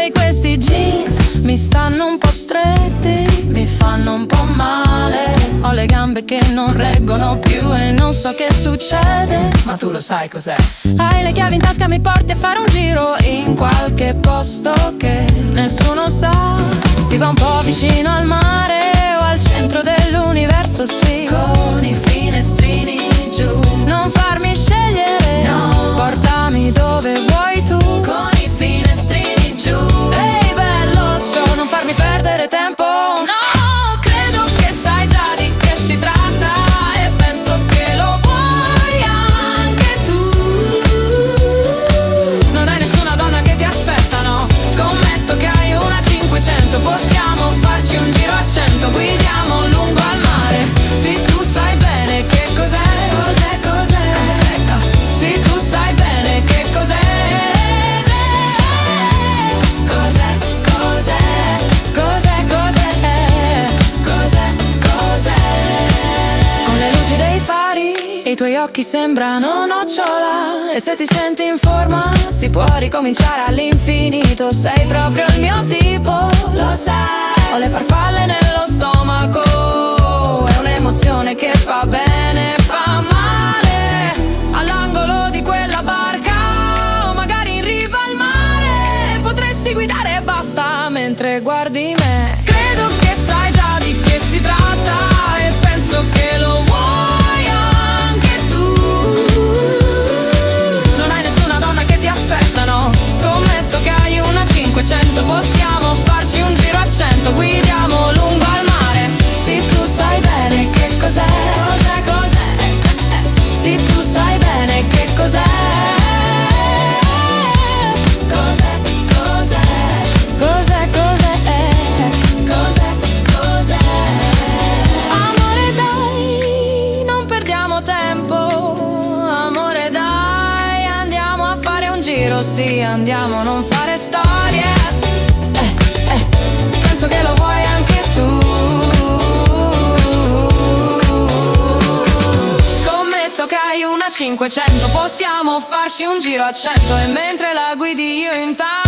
Sai, questi jeans mi stanno un po' stretti, mi fanno un po' male. Ho le gambe che non reggono più e non so che succede. Ma tu lo sai cos'è? Hai le chiavi in tasca, mi porti a fare un giro in qualche posto che nessuno sa. Si va un po' vicino al mare o al centro dell'universo, sì, con i finestrini giù. Non farmi scegliere, no, portami dove vuoi tu, con i finestrini giù. Ehi belloccio, non farmi perdere tempo, no. Credo che sai già di che si tratta e penso che lo vuoi anche tu. Non hai nessuna donna che ti aspetta, no. Scommetto che hai una 500, possiamo farci un giro a 100, guidiamo lungo al mare. Sì, tu sai bene che cos'è, cos'è, cos'è. Sì, tu sai bene che cos'è. Cos'è, cos'è, cos'è, cos'è, cos'è, cos'è. Con le luci dei fari i tuoi occhi sembrano nocciola, e se ti senti in forma si può ricominciare all'infinito. Sei proprio il mio tipo, lo sai. Ho le farfalle nello stomaco, è un'emozione che fa bene, fa male. All'angolo di quella barca o magari in riva al mare potresti guidare e basta mentre guardi me. Credo che sai già di che si tratta e penso che lo vuoi anche tu. Non hai nessuna donna che ti aspetta, no. Scommetto che hai una 500, possiamo farci un giro a 100, guidiamo lungo al mare. Sì, tu sai bene che cos'è, cos'è, cos'è. Sì, tu sai bene che cos'è. Cos'è, cos'è, cos'è, cos'è, cos'è, cos'è. Amore dai, non perdiamo tempo. Amore dai, andiamo a fare un giro, sì, andiamo a non fare storie. Penso che lo vuoi anche tu. Scommetto che hai una 500, possiamo farci un giro a 100 e mentre la guidi io intanto